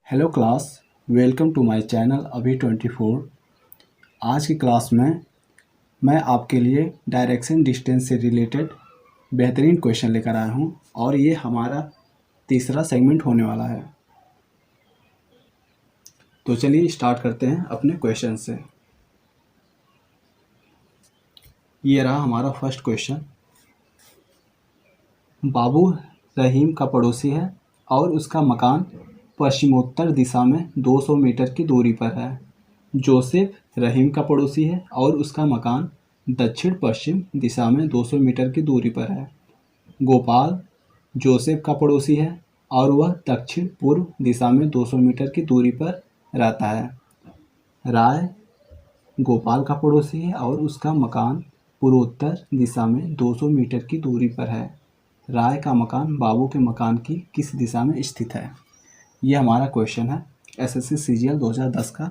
Hello class, welcome to my channel अभी 24। आज की क्लास में मैं आपके लिए डायरेक्शन डिस्टेंस से रिलेटेड बेहतरीन क्वेश्चन लेकर आया हूं और ये हमारा तीसरा सेगमेंट होने वाला है। तो चलिए स्टार्ट करते हैं अपने क्वेश्चन से। ये रहा हमारा फर्स्ट क्वेश्चन। बाबू रहीम का पड़ोसी है और उसका मकान पश्चिमोत्तर दिशा में 200 मीटर की दूरी पर है। जोसेफ रहीम का पड़ोसी है और उसका मकान दक्षिण पश्चिम दिशा में 200 मीटर की दूरी पर है। गोपाल जोसेफ का पड़ोसी है और वह दक्षिण पूर्व दिशा में 200 मीटर की दूरी पर रहता है। राय गोपाल का पड़ोसी है और उसका मकान पूर्वोत्तर दिशा में 200 मीटर की दूरी पर है। राय का मकान बाबू के मकान की किस दिशा में स्थित है? ये हमारा क्वेश्चन है एसएससी सीजीएल 2010 का।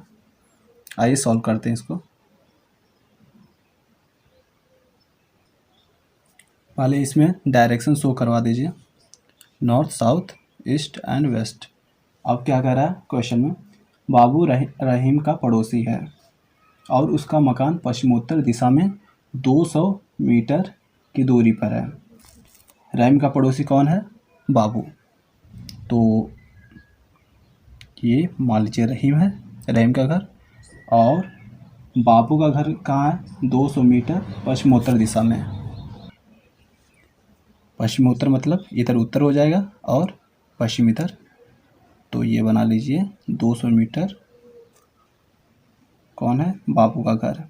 आइए सॉल्व करते हैं इसको। पहले इसमें डायरेक्शन शो करवा दीजिए, north, south, east and west. अब क्या कह रहा है क्वेश्चन में? बाबू रहीम का पड़ोसी है और उसका मकान पश्चिमोत्तर दिशा में 200 मीटर की दूरी पर है। रहीम का पड़ोसी कौन है? बाबू। तो ये मान लीजिए रहीम है, रहीम का घर, और बाबू का घर कहाँ है? 200 मीटर पश्चिमोत्तर दिशा में। पश्चिमोत्तर मतलब इधर उत्तर हो जाएगा और पश्चिम इधर। तो ये बना लीजिए 200 मीटर कौन है? बाबू का घर।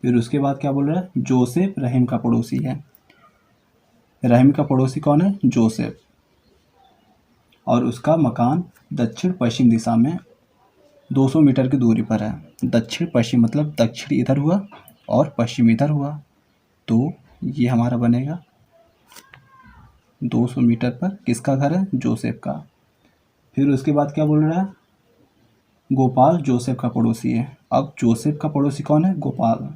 फिर उसके बाद क्या बोल रहा है? जोसेफ रहीम का पड़ोसी है। रहीम का पड़ोसी कौन है? जोसेफ, और उसका मकान दक्षिण पश्चिम दिशा में 200 मीटर की दूरी पर है। दक्षिण पश्चिम मतलब दक्षिण इधर हुआ और पश्चिम इधर हुआ। तो ये हमारा बनेगा 200 मीटर पर किसका घर है? जोसेफ का। फिर उसके बाद क्या बोल रहा है? गोपाल जोसेफ का पड़ोसी है। अब जोसेफ का पड़ोसी कौन है? गोपाल,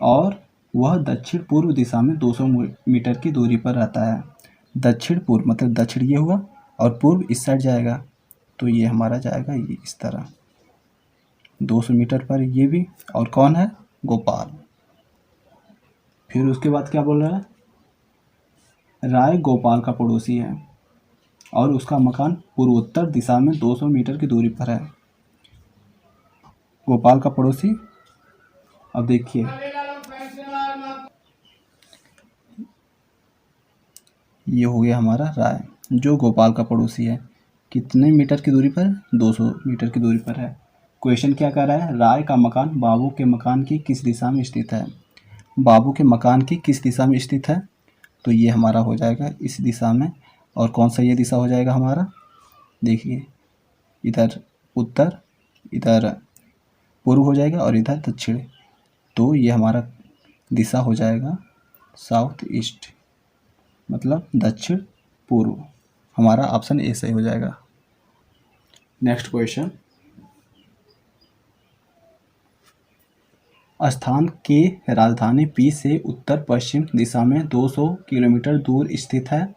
और वह दक्षिण पूर्व दिशा में 200 मीटर की दूरी पर रहता है। दक्षिण पूर्व मतलब दक्षिण ये हुआ और पूर्व इस साइड जाएगा। तो ये हमारा जाएगा ये इस तरह 200 मीटर पर ये भी। और कौन है? गोपाल। फिर उसके बाद क्या बोल रहा है? राय गोपाल का पड़ोसी है और उसका मकान पूर्वोत्तर दिशा में 200 मीटर की दूरी पर है। गोपाल का पड़ोसी, अब देखिए ये हो गया हमारा राय जो गोपाल का पड़ोसी है। कितने मीटर की दूरी पर? 200 मीटर की दूरी पर है। क्वेश्चन क्या कह रहा है? राय का मकान बाबू के मकान की किस दिशा में स्थित है? बाबू के मकान की किस दिशा में स्थित है? तो ये हमारा हो जाएगा इस दिशा में। और कौन सा ये दिशा हो जाएगा हमारा? देखिए इधर उत्तर, इधर पूर्व हो जाएगा और इधर दक्षिण। तो ये हमारा दिशा हो जाएगा साउथ ईस्ट मतलब दक्षिण पूर्व। हमारा ऑप्शन ए सही हो जाएगा। Next question. स्थान के राजधानी पी से उत्तर पश्चिम दिशा में 200 किलोमीटर दूर स्थित है।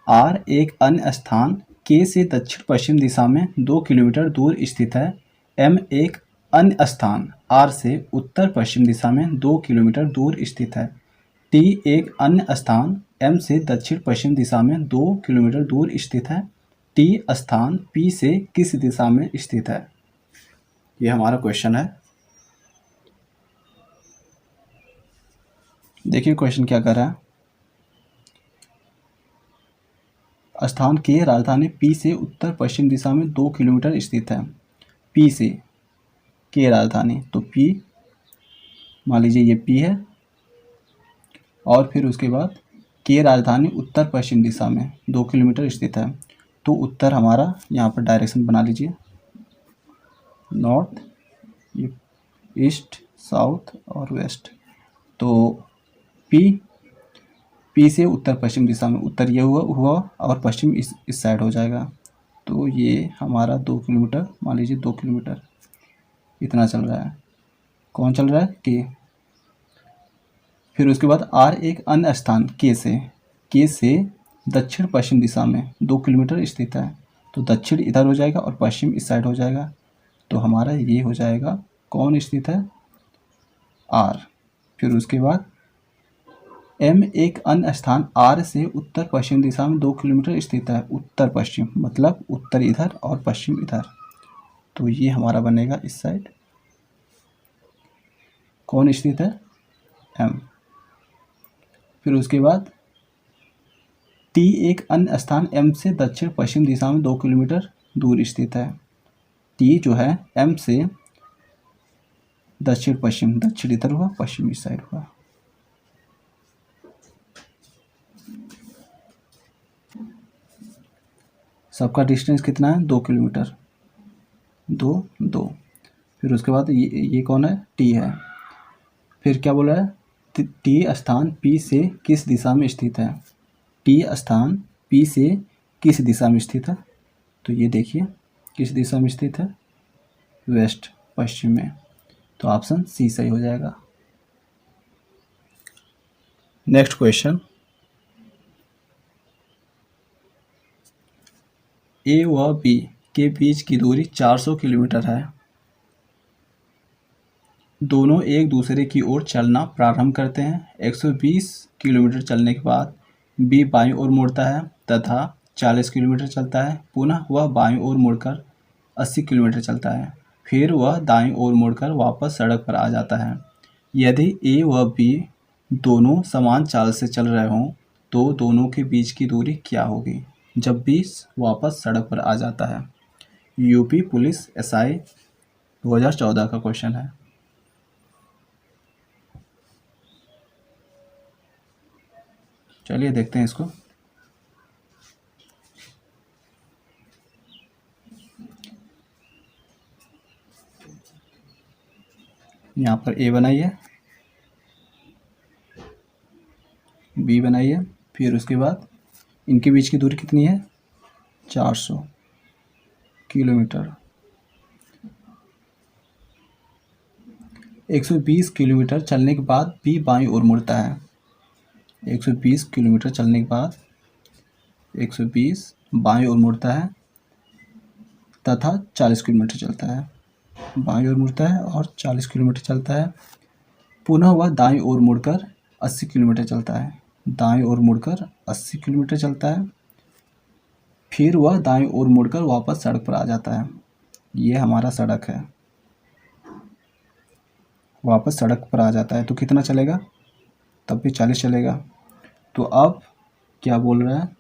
आर एक अन्य स्थान के से दक्षिण पश्चिम दिशा में 2 किलोमीटर दूर स्थित है। एम एक अन्य स्थान आर से उत्तर पश्चिम दिशा में 2 किलोमीटर दूर स्थित है। टी एक अन्य स्थान एम से दक्षिण पश्चिम दिशा में 2 किलोमीटर दूर स्थित है। टी स्थान पी से किस दिशा में स्थित है? ये हमारा क्वेश्चन है। देखिए क्वेश्चन क्या कर रहा है। स्थान के राजधानी पी से उत्तर पश्चिम दिशा में 2 किलोमीटर स्थित है। पी से के राजधानी, तो पी मान लीजिए ये पी है, और फिर उसके बाद के राजधानी उत्तर पश्चिम दिशा में 2 किलोमीटर स्थित है। तो उत्तर हमारा यहाँ पर डायरेक्शन बना लीजिए, नॉर्थ, ईस्ट, साउथ और वेस्ट। तो पी से उत्तर पश्चिम दिशा में, उत्तर ये हुआ और पश्चिम इस साइड हो जाएगा। तो ये हमारा 2 किलोमीटर, मान लीजिए 2 किलोमीटर इतना चल रहा है। कौन चल रहा है? के। फिर उसके बाद आर एक अन्य स्थान के से दक्षिण पश्चिम दिशा में 2 किलोमीटर स्थित है। तो दक्षिण इधर हो जाएगा और पश्चिम इस साइड हो जाएगा। तो हमारा ये हो जाएगा, कौन स्थित है, आर। फिर उसके बाद एम एक अन्य स्थान आर से उत्तर पश्चिम दिशा में 2 किलोमीटर स्थित है। उत्तर पश्चिम मतलब उत्तर इधर और पश्चिम इधर। तो ये हमारा बनेगा इस साइड। कौन स्थित है, एम। फिर उसके बाद टी एक अन्य स्थान एम से दक्षिण पश्चिम दिशा में 2 किलोमीटर दूर स्थित है। टी जो है एम से दक्षिण पश्चिम, दक्षिण इधर हुआ, पश्चिम इस साइड हुआ। सबका डिस्टेंस कितना है, 2 किलोमीटर, 2। फिर उसके बाद ये कौन है, टी है। फिर क्या बोला है, टी स्थान पी से किस दिशा में स्थित है। टी स्थान पी से किस दिशा में स्थित है। तो ये देखिए किस दिशा में स्थित है, वेस्ट, पश्चिम में। तो ऑप्शन सी सही हो जाएगा। नेक्स्ट क्वेश्चन, ए व बी के बीच की दूरी 400 किलोमीटर है। दोनों एक दूसरे की ओर चलना प्रारंभ करते हैं। 120 किलोमीटर चलने के बाद बी बाईं ओर मुड़ता है तथा 40 किलोमीटर चलता है। पुनः वह बाईं ओर मुड़कर 80 किलोमीटर चलता है। फिर वह दाईं ओर मुड़कर वापस सड़क पर आ जाता है। यदि ए व बी दोनों समान चाल से चल रहे हों तो दोनों के बीच की दूरी क्या होगी जब बी वापस सड़क पर आ जाता है। यूपी पुलिस एसआई 2014 का क्वेश्चन है। चलिए देखते हैं इसको। यहाँ पर ए बनाइए, बी बनाइए। फिर उसके बाद इनके बीच की दूरी कितनी है, 400 किलोमीटर। 120 किलोमीटर चलने के बाद बी बाईं ओर मुड़ता है। 120 किलोमीटर चलने के बाद 120 बाईं ओर मुड़ता है तथा 40 किलोमीटर चलता है। बाईं ओर मुड़ता है और 40 किलोमीटर चलता है। पुनः वह दाईं ओर मुड़कर 80 किलोमीटर चलता है। दाईं ओर मुड़कर 80 किलोमीटर चलता है। फिर वह दाईं ओर मुड़कर वापस सड़क पर आ जाता है। ये हमारा सड़क है, वापस सड़क पर आ जाता है। तो कितना चलेगा, तब भी 40 चलेगा। तो अब क्या बोल रहा है,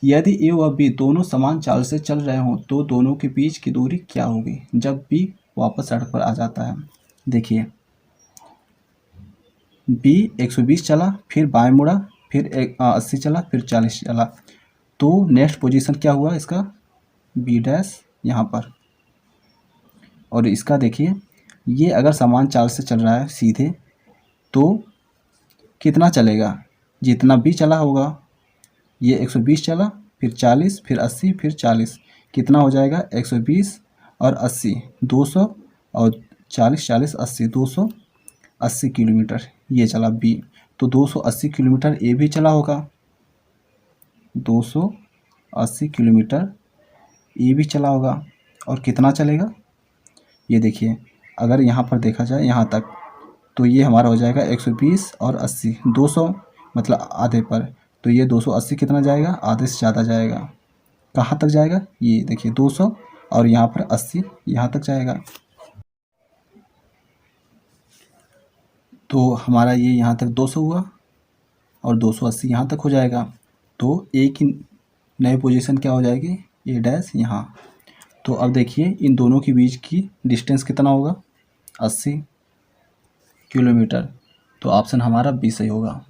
यदि ए व बी दोनों समान चाल से चल रहे हों तो दोनों के बीच की दूरी क्या होगी जब बी वापस सड़क पर आ जाता है। देखिए बी 120 चला, फिर बाएं मुड़ा, फिर 80 चला, फिर 40 चला। तो नेक्स्ट पोजीशन क्या हुआ इसका, बी डैश यहाँ पर। और इसका देखिए, ये अगर समान चाल से चल रहा है सीधे तो कितना चलेगा, जितना भी चला होगा। ये 120 चला, फिर 40, फिर 80, फिर 40, कितना हो जाएगा 120 और 80 200 और 40 40 80 280 किलोमीटर ये चला बी। तो 280 किलोमीटर ए भी चला होगा, 280 किलोमीटर ए भी चला होगा। और कितना चलेगा ये देखिए, अगर यहाँ पर देखा जाए यहाँ तक तो ये हमारा हो जाएगा 120 और 80 200 मतलब आधे पर। तो ये 280 कितना जाएगा, आधे से ज़्यादा जाएगा। कहाँ तक जाएगा, ये देखिए 200 और यहाँ पर 80 यहाँ तक जाएगा। तो हमारा ये यहाँ तक 200 हुआ और 280 यहाँ तक हो जाएगा। तो ए की नई पोजीशन क्या हो जाएगी, ए डैश यहाँ। तो अब देखिए इन दोनों के बीच की डिस्टेंस कितना होगा, 80 किलोमीटर। तो ऑप्शन हमारा बी सही होगा।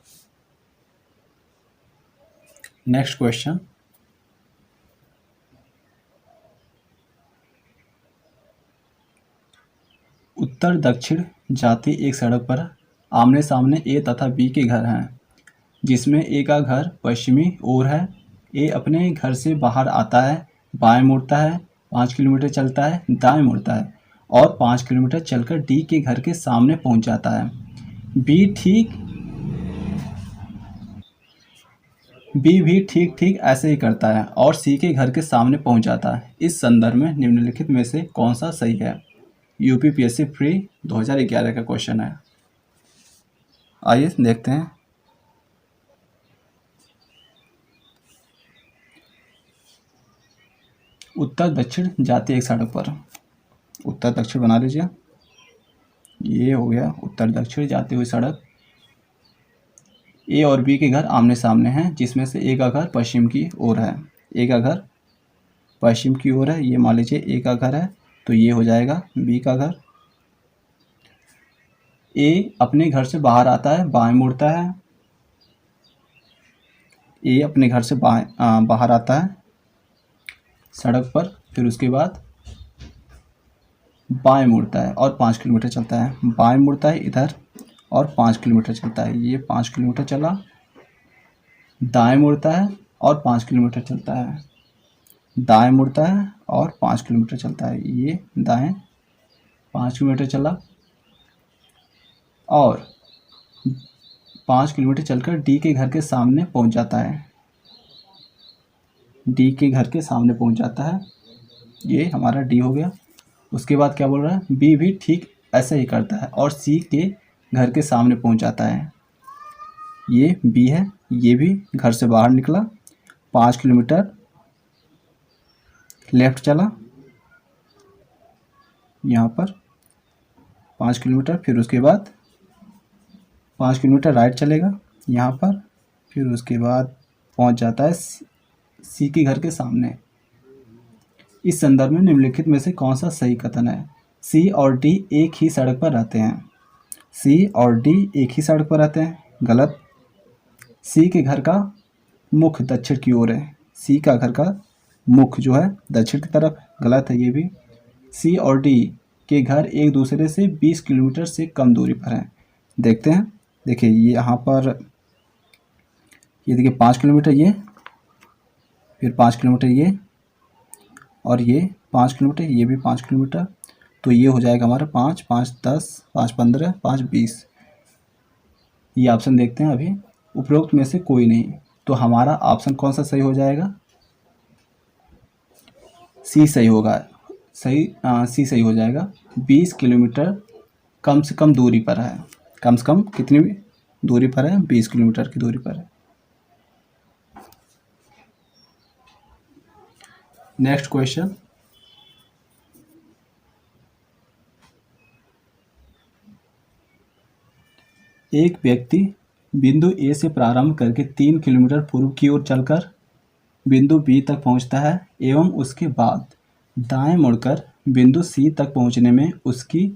नेक्स्ट क्वेश्चन, उत्तर दक्षिण जाती एक सड़क पर आमने सामने ए तथा बी के घर हैं, जिसमें ए का घर पश्चिमी ओर है। ए अपने घर से बाहर आता है, बाएं मुड़ता है, 5 किलोमीटर चलता है, दाएं मुड़ता है और 5 किलोमीटर चलकर डी के घर के सामने पहुंच जाता है। बी बी भी ठीक ठीक ऐसे ही करता है और सी के घर के सामने पहुंच जाता है। इस संदर्भ में निम्नलिखित में से कौन सा सही है? यूपीपीएससी प्री 2011 का क्वेश्चन है। आइए देखते हैं। उत्तर दक्षिण जाती एक सड़क पर। उत्तर दक्षिण बना लीजिए। ये हो गया उत्तर दक्षिण जाती हुई सड़क। ए और बी के घर आमने सामने हैं, जिसमें से ए का घर पश्चिम की ओर है। ए का घर पश्चिम की ओर है, ये मान लीजिए ए का घर है, तो ये हो जाएगा बी का घर। ए अपने घर से बाहर आता है, बाएं मुड़ता है। ए अपने घर से बाहर आता है सड़क पर, फिर उसके बाद बाएं मुड़ता है और 5 किलोमीटर चलता है। बाएं मुड़ता है इधर और 5 किलोमीटर चलता है। ये 5 किलोमीटर चला। दाएं मुड़ता है और 5 किलोमीटर चलता है। दाएं मुड़ता है और 5 किलोमीटर चलता है। ये दाएं 5 किलोमीटर चला और 5 किलोमीटर चलकर डी के घर के सामने पहुंच जाता है। डी के घर के सामने पहुंच जाता है। ये हमारा डी हो गया। उसके बाद क्या बोल रहा है? बी भी ठीक ऐसे ही करता है और सी के घर के सामने पहुंच जाता है। ये बी है। ये भी घर से बाहर निकला, 5 किलोमीटर लेफ्ट चला, यहाँ पर 5 किलोमीटर, फिर उसके बाद 5 किलोमीटर राइट चलेगा यहाँ पर, फिर उसके बाद पहुंच जाता है सी के घर के सामने। इस संदर्भ में निम्नलिखित में से कौन सा सही कथन है? सी और डी एक ही सड़क पर रहते हैं। सी और डी एक ही सड़क पर रहते हैं, गलत। सी के घर का मुख दक्षिण की ओर है। सी का घर का मुख जो है दक्षिण की तरफ, गलत है ये भी। सी और डी के घर एक दूसरे से 20 किलोमीटर से कम दूरी पर हैं। देखते हैं। देखिए ये यहाँ पर, ये देखिए 5 किलोमीटर ये, फिर 5 किलोमीटर ये, और ये 5 किलोमीटर, ये भी 5 किलोमीटर, तो ये हो जाएगा हमारा 5, 5, 10, 5, 15, 5, 20। ये ऑप्शन देखते हैं अभी। उपरोक्त में से कोई नहीं, तो हमारा ऑप्शन कौन सा सही हो जाएगा? सी सही होगा। सी सही हो जाएगा। 20 किलोमीटर कम से कम दूरी पर है। कम से कम कितनी दूरी पर है? 20 किलोमीटर की दूरी पर है। Next question. एक व्यक्ति बिंदु ए से प्रारंभ करके 3 किलोमीटर पूर्व की ओर चलकर बिंदु बी तक पहुंचता है एवं उसके बाद दाएं मुड़कर बिंदु सी तक पहुंचने में उसकी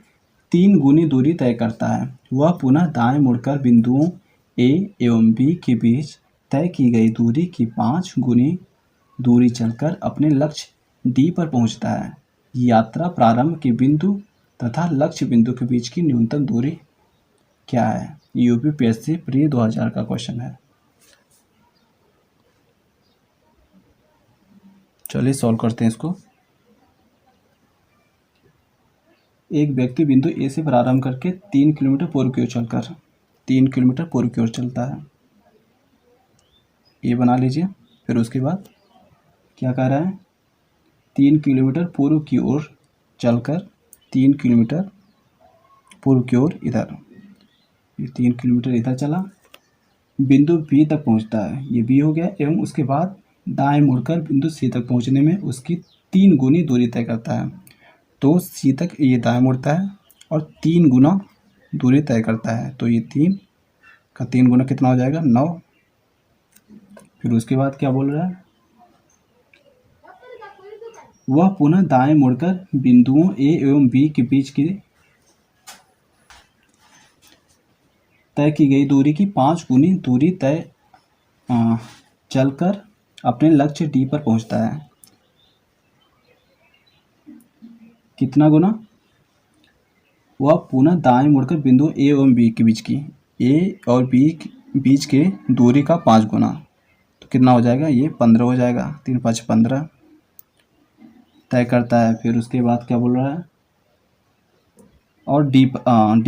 3 गुनी दूरी तय करता है। वह पुनः दाएं मुड़कर बिंदुओं ए एवं बी के बीच तय की गई दूरी की 5 गुनी दूरी चलकर अपने लक्ष्य डी पर पहुंचता है। यात्रा प्रारंभ के बिंदु तथा लक्ष्य बिंदु के बीच की न्यूनतम दूरी क्या है? यूपीपीएससी प्री 2000 का क्वेश्चन है। चलिए सॉल्व करते हैं इसको। एक व्यक्ति बिंदु ए से प्रारंभ करके 3 किलोमीटर पूर्व की ओर चलकर 3 किलोमीटर पूर्व की ओर चलता है। ये बना लीजिए। फिर उसके बाद क्या कह रहा है? 3 किलोमीटर पूर्व की ओर चलकर 3 किलोमीटर पूर्व की ओर इधर, ये 3 किलोमीटर इधर चला, बिंदु बी तक पहुंचता है। ये बी हो गया। एवं उसके बाद दाएं मुड़कर बिंदु सी तक पहुंचने में उसकी 3 गुनी दूरी तय करता है। तो सी तक ये दाएं मुड़ता है और 3 गुना दूरी तय करता है। तो ये 3 का 3 गुना कितना हो जाएगा? 9। फिर उसके बाद क्या बोल रहा है? वह पुनः दाएं मुड़कर बिंदुओं ए एवं बी के बीच की तय की गई दूरी की 5 गुनी दूरी तय चलकर अपने लक्ष्य डी पर पहुंचता है। कितना गुना? वह पुनः दाएं मुड़कर बिंदु ए एवं बी के बीच की, ए और बी के बीच के दूरी का 5 गुना, तो कितना हो जाएगा? ये 15 हो जाएगा। 3, 5, 15 तय करता है। फिर उसके बाद क्या बोल रहा है? और डी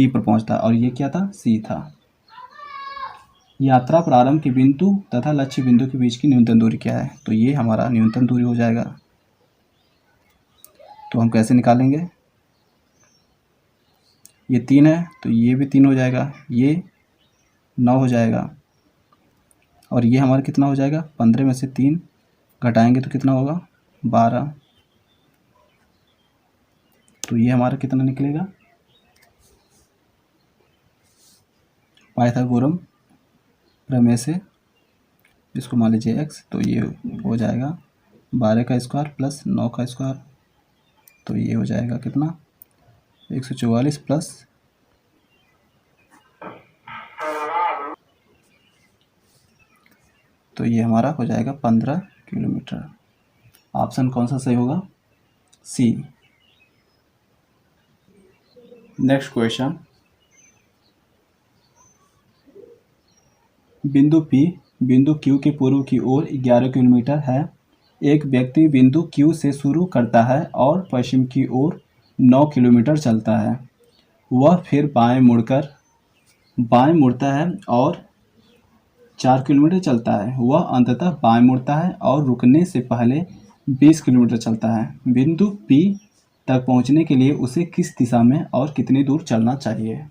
पर पहुंचता है। और ये क्या था? सी था। यात्रा प्रारंभ के बिंदु तथा लक्ष्य बिंदु के बीच की न्यूनतम दूरी क्या है? तो ये हमारा न्यूनतम दूरी हो जाएगा। तो हम कैसे निकालेंगे? ये 3 है तो ये भी 3 हो जाएगा, ये 9 हो जाएगा और ये हमारा कितना हो जाएगा? 15 में से 3 घटाएंगे तो कितना होगा? 12। तो ये हमारा कितना निकलेगा? पाइथागोरम प्रमेय से इसको मान लीजिए x, तो ये हो जाएगा 12 का स्क्वायर प्लस 9 का स्क्वायर, तो ये हो जाएगा कितना? 144 प्लस तो ये हमारा हो जाएगा 15 किलोमीटर। ऑप्शन कौन सा सही होगा? सी। नेक्स्ट क्वेश्चन, बिंदु P बिंदु Q के पूर्व की ओर 11 किलोमीटर है। एक व्यक्ति बिंदु Q से शुरू करता है और पश्चिम की ओर 9 किलोमीटर चलता है। वह फिर बाएं मुड़ता है और 4 किलोमीटर चलता है। वह अंततः बाएं मुड़ता है और रुकने से पहले 20 किलोमीटर चलता है। बिंदु P तक पहुंचने के लिए उसे किस दिशा में और कितनी दूर चलना चाहिए?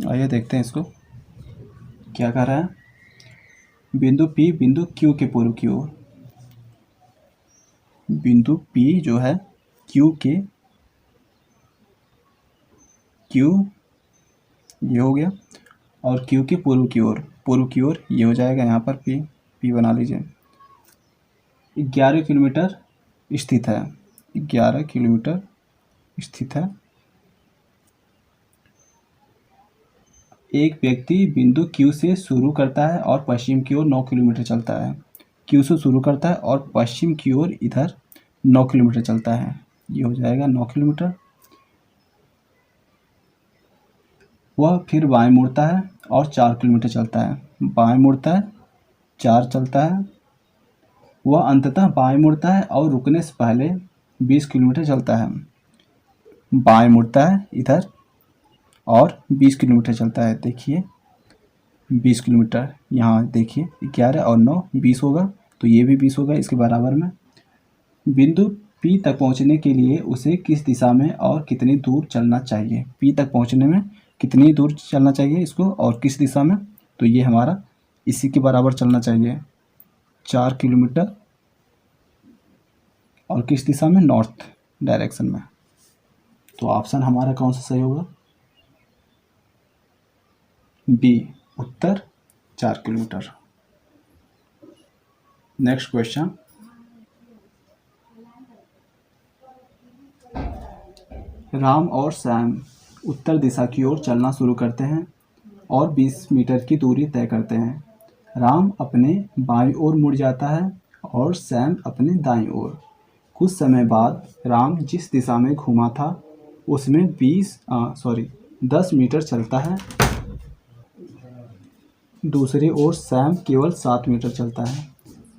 आइए देखते हैं इसको क्या कह रहा है। बिंदु P बिंदु Q के पूर्व की ओर, बिंदु P जो है Q ये हो गया और Q के पूर्व की ओर ये हो जाएगा। यहाँ पर P बना लीजिए। 11 किलोमीटर स्थित है, 11 किलोमीटर स्थित है। एक व्यक्ति बिंदु Q से शुरू करता है और पश्चिम की ओर 9 किलोमीटर चलता है। Q से शुरू करता है और पश्चिम की ओर इधर 9 किलोमीटर चलता है। ये हो जाएगा 9 किलोमीटर। वह फिर बाएं मुड़ता है और 4 किलोमीटर चलता है। बाएं मुड़ता है, 4 चलता है। वह अंततः बाएं मुड़ता है और रुकने से पहले 20 किलोमीटर चलता है। बाएं मुड़ता है इधर और 20 किलोमीटर चलता है। देखिए 20 किलोमीटर, यहाँ देखिए 11 और 9 20 होगा, तो ये भी 20 होगा इसके बराबर में। बिंदु P तक पहुँचने के लिए उसे किस दिशा में और कितनी दूर चलना चाहिए? P तक पहुँचने में कितनी दूर चलना चाहिए इसको और किस दिशा में? तो ये हमारा इसी के बराबर चलना चाहिए, 4 किलोमीटर, और किस दिशा में? नॉर्थ डायरेक्शन में। तो ऑप्शन हमारा कौन सा सही होगा? बी, उत्तर 4 किलोमीटर। नेक्स्ट क्वेश्चन, राम और सैम उत्तर दिशा की ओर चलना शुरू करते हैं और 20 मीटर की दूरी तय करते हैं। राम अपने बाईं ओर मुड़ जाता है और सैम अपने दाईं ओर। कुछ समय बाद राम जिस दिशा में घूमा था उसमें 10 मीटर चलता है। दूसरी ओर सैम केवल 7 मीटर चलता है।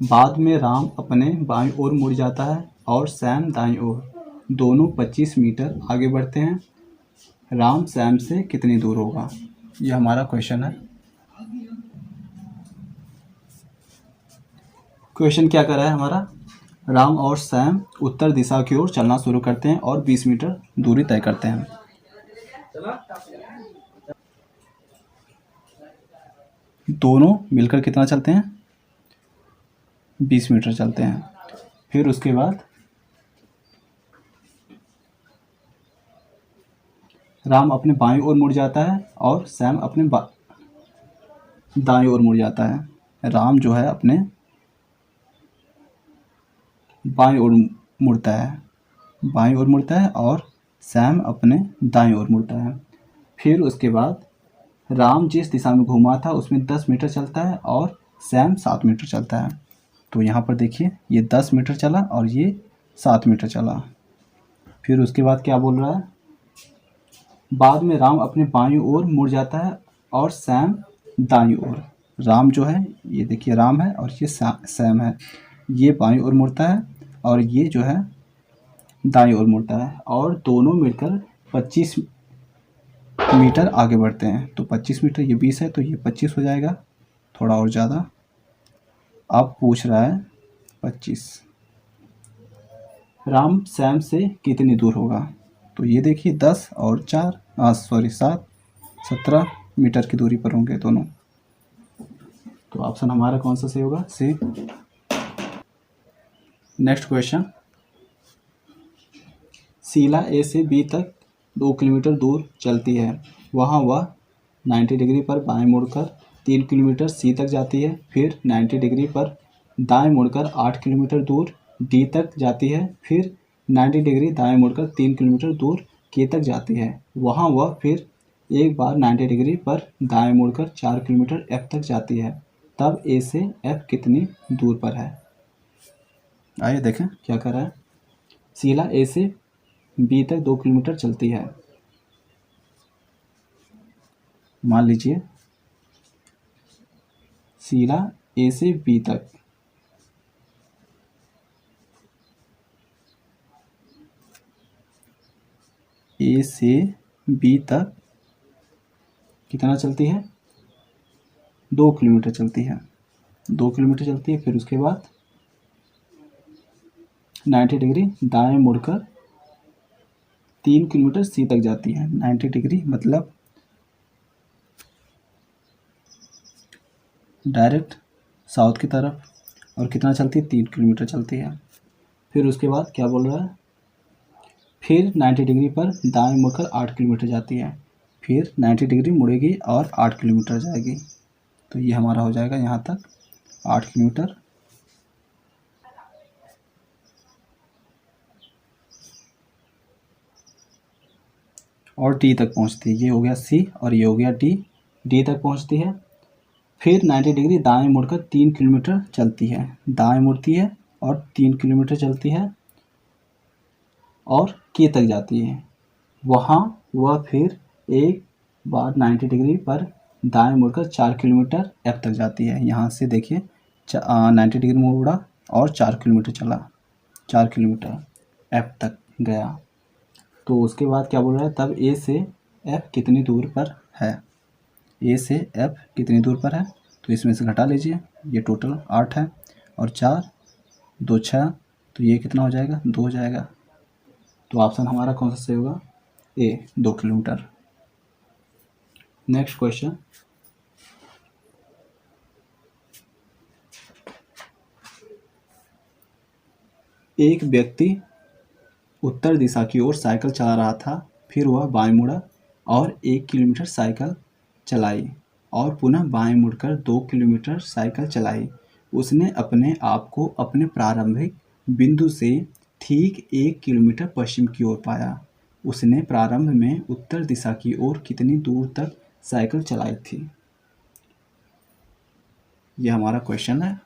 बाद में राम अपने बाईं ओर मुड़ जाता है और सैम दाईं ओर। दोनों 25 मीटर आगे बढ़ते हैं। राम सैम से कितनी दूर होगा? ये हमारा क्वेश्चन है। क्वेश्चन क्या कर रहा है हमारा? राम और सैम उत्तर दिशा की ओर चलना शुरू करते हैं और 20 मीटर दूरी तय करते हैं। दोनों मिलकर कितना चलते हैं? 20 मीटर चलते हैं। फिर उसके बाद राम अपने बाईं ओर मुड़ जाता है और सैम अपने दाईं ओर मुड़ जाता है। राम जो है अपने बाईं ओर मुड़ता है और सैम अपने दाईं ओर मुड़ता है। फिर उसके बाद राम जिस दिशा में घूमा था उसमें 10 मीटर चलता है और सैम 7 मीटर चलता है। तो यहाँ पर देखिए ये 10 मीटर चला और ये 7 मीटर चला। फिर उसके बाद क्या बोल रहा है? बाद में राम अपने बाईं ओर मुड़ जाता है और सैम दाईं ओर। राम जो है ये देखिए राम है और ये सैम है, ये बाईं ओर मुड़ता है और ये जो है दाईं ओर मुड़ता है और दोनों मिलकर 25 मीटर आगे बढ़ते हैं। तो 25 मीटर, ये 20 है तो ये 25 हो जाएगा, थोड़ा और ज़्यादा। अब पूछ रहा है 25। राम श्याम से कितनी दूर होगा? तो ये देखिए 10 और 4 7 17 मीटर की दूरी पर होंगे दोनों। तो ऑप्शन हमारा कौन सा सही होगा? सी। नेक्स्ट क्वेश्चन, शीला ए से बी तक 2 किलोमीटर दूर चलती है, वहाँ वह 90 डिग्री पर बाएं मुड़कर 3 किलोमीटर सी तक जाती है, फिर 90 डिग्री पर दाएं मुड़कर 8 किलोमीटर दूर डी तक जाती है, फिर 90 डिग्री दाएं मुड़कर 3 किलोमीटर दूर के तक जाती है। वहाँ वह फिर एक बार 90 डिग्री पर दाएं मुड़कर 4 किलोमीटर एफ तक जाती है। तब ए से एफ कितनी दूर पर है? आइए देखें क्या कर रहा है। शीला ए से बी तक 2 किलोमीटर चलती है। मान लीजिए शीला ए से बी तक कितना चलती है? 2 किलोमीटर चलती है। 2 किलोमीटर चलती है, फिर उसके बाद 90 डिग्री दाएं मुड़कर 3 किलोमीटर सी तक जाती है। 90 डिग्री मतलब डायरेक्ट साउथ की तरफ, और कितना चलती है? 3 किलोमीटर चलती है। फिर उसके बाद क्या बोल रहा है? फिर 90 डिग्री पर दाएं मुड़कर 8 किलोमीटर जाती है, फिर 90 डिग्री मुड़ेगी और 8 किलोमीटर जाएगी। तो ये हमारा हो जाएगा यहाँ तक 8 किलोमीटर। और डी तक पहुँचती है। ये हो गया सी और ये हो गया डी। डी तक पहुँचती है, फिर 90 डिग्री दाएं मुड़कर 3 किलोमीटर चलती है। दाएं मुड़ती है और 3 किलोमीटर चलती है और के तक जाती है। वहाँ वह फिर एक बार 90 डिग्री पर दाएं मुड़कर 4 किलोमीटर एफ तक जाती है। यहाँ से देखिए 90 डिग्री मुड़ा और 4 किलोमीटर चला, 4 किलोमीटर एफ तक गया। तो उसके बाद क्या बोल रहा है? तब ए से एफ कितनी दूर पर है? ए से एफ कितनी दूर पर है? तो इसमें से घटा लीजिए, ये टोटल 8 है और 4 2 6, तो ये कितना हो जाएगा? 2 हो जाएगा। तो ऑप्शन हमारा कौन सा सही होगा? ए, 2 किलोमीटर। नेक्स्ट क्वेश्चन, एक व्यक्ति उत्तर दिशा की ओर साइकिल चला रहा था, फिर वह बाएं मुड़ा और 1 किलोमीटर साइकिल चलाई और पुनः बाएं मुड़कर 2 किलोमीटर साइकिल चलाई। उसने अपने आप को अपने प्रारंभिक बिंदु से ठीक 1 किलोमीटर पश्चिम की ओर पाया। उसने प्रारंभ में उत्तर दिशा की ओर कितनी दूर तक साइकिल चलाई थी? यह हमारा क्वेश्चन है।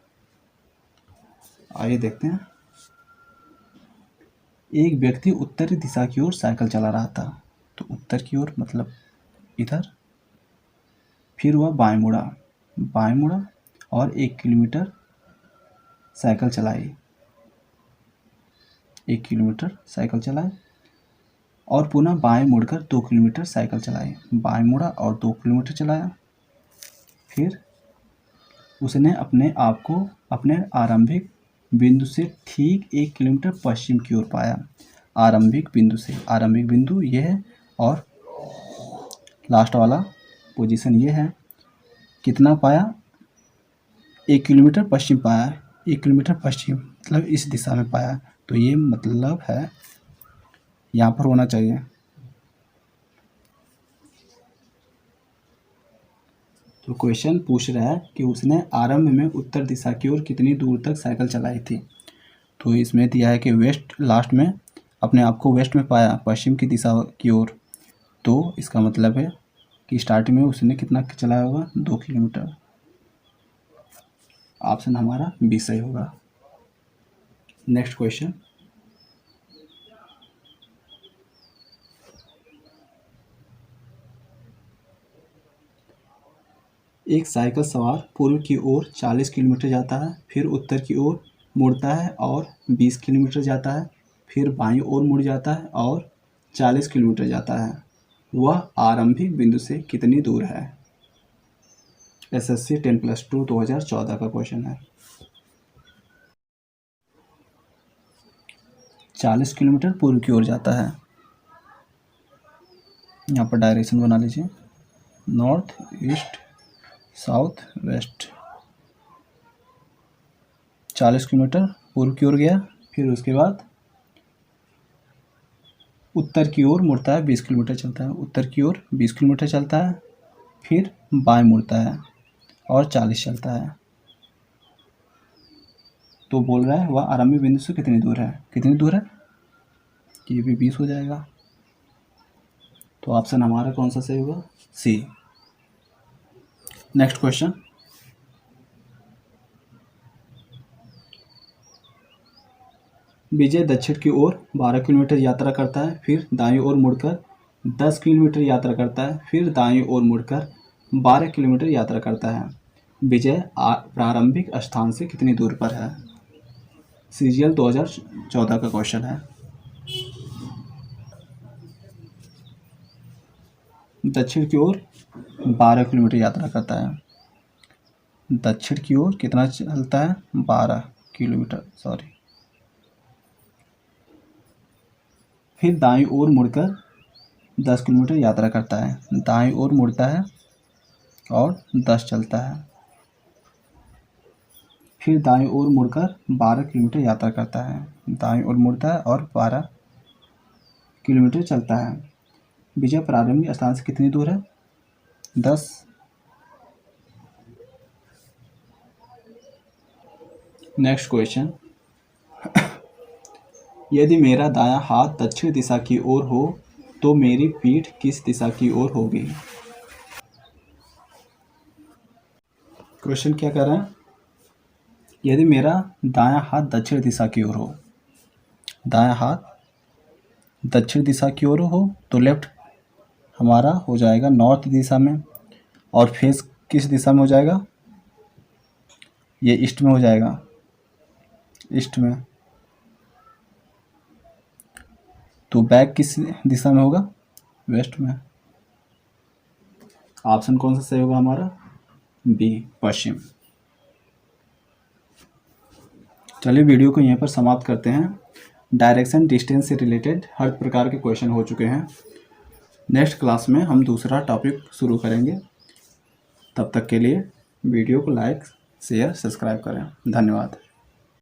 आइए देखते हैं। एक व्यक्ति उत्तरी दिशा की ओर साइकिल चला रहा था, तो उत्तर की ओर मतलब इधर, फिर वह बाएं मुड़ा और 1 किलोमीटर साइकिल चलाई, 1 किलोमीटर साइकिल चलाए और पुनः बाएं मुड़कर 2 किलोमीटर साइकिल चलाई। बाएं मुड़ा और 2 किलोमीटर चलाया। फिर उसने अपने आप को अपने आरंभिक बिंदु से ठीक 1 किलोमीटर पश्चिम की ओर पाया। आरंभिक बिंदु ये है और लास्ट वाला पोजीशन ये है। कितना पाया? 1 किलोमीटर पश्चिम पाया। 1 किलोमीटर पश्चिम मतलब इस दिशा में पाया, तो ये मतलब है यहाँ पर होना चाहिए। तो क्वेश्चन पूछ रहा है कि उसने आरंभ में उत्तर दिशा की ओर कितनी दूर तक साइकिल चलाई थी। तो इसमें दिया है कि वेस्ट, लास्ट में अपने आप को वेस्ट में पाया, पश्चिम की दिशा की ओर। तो इसका मतलब है कि स्टार्टिंग में उसने कितना चलाया होगा? 2 किलोमीटर। ऑप्शन हमारा बी सही होगा। नेक्स्ट क्वेश्चन, एक साइकिल सवार पूर्व की ओर 40 किलोमीटर जाता है, फिर उत्तर की ओर मुड़ता है और 20 किलोमीटर जाता है, फिर बाईं ओर मुड़ जाता है और 40 किलोमीटर जाता है वह आरंभिक बिंदु से कितनी दूर है। SSC 10+2 2014 का क्वेश्चन है। 40 किलोमीटर पूर्व की ओर जाता है। यहाँ पर डायरेक्शन बना लीजिए, north east south west. 40 kilometre पूर्व की ओर गया, फिर उसके बाद उत्तर की ओर मुड़ता है, 20 किलोमीटर चलता है। उत्तर की ओर 20 किलोमीटर चलता है, फिर बाएं मुड़ता है और 40 चलता है। तो बोल रहा है वह आरंभिक बिंदु से कितनी दूर है। कितनी दूर है, ये भी 20 हो जाएगा। तो ऑप्शन हमारा कौन सा सही होगा, सी। नेक्स्ट क्वेश्चन, विजय दक्षिण की ओर 12 किलोमीटर यात्रा करता है, फिर दाईं ओर मुड़कर 10 किलोमीटर यात्रा करता है, फिर दाईं ओर मुड़कर 12 किलोमीटर यात्रा करता है। विजय प्रारंभिक स्थान से कितनी दूर पर है। CGL 2014 का क्वेश्चन है। दक्षिण की ओर 12 किलोमीटर यात्रा करता है। दक्षिण की ओर कितना चलता है, 12 किलोमीटर, सॉरी। फिर दाईं ओर मुड़कर 10 किलोमीटर यात्रा करता है। दाईं ओर मुड़ता है और 10 चलता है। फिर दाईं ओर मुड़कर 12 किलोमीटर यात्रा करता है। दाईं ओर मुड़ता है और 12 किलोमीटर चलता है। विजय प्रारंभिक स्थान से कितनी दूर है, 10। नेक्स्ट क्वेश्चन, यदि मेरा दायां हाथ दक्षिण दिशा की ओर हो तो मेरी पीठ किस दिशा की ओर होगी। क्वेश्चन क्या कर रहा है, यदि मेरा दायां हाथ दक्षिण दिशा की ओर हो, दायां हाथ दक्षिण दिशा की ओर हो तो लेफ्ट हमारा हो जाएगा नॉर्थ दिशा में, और फेस किस दिशा में हो जाएगा, ये ईस्ट में हो जाएगा, ईस्ट में। तो बैक किस दिशा में होगा, वेस्ट में। ऑप्शन कौन सा सही होगा हमारा, बी, पश्चिम। चलिए वीडियो को यहीं पर समाप्त करते हैं। डायरेक्शन डिस्टेंस से रिलेटेड हर प्रकार के क्वेश्चन हो चुके हैं। नेक्स्ट क्लास में हम दूसरा टॉपिक शुरू करेंगे। तब तक के लिए वीडियो को लाइक शेयर सब्सक्राइब करें। धन्यवाद।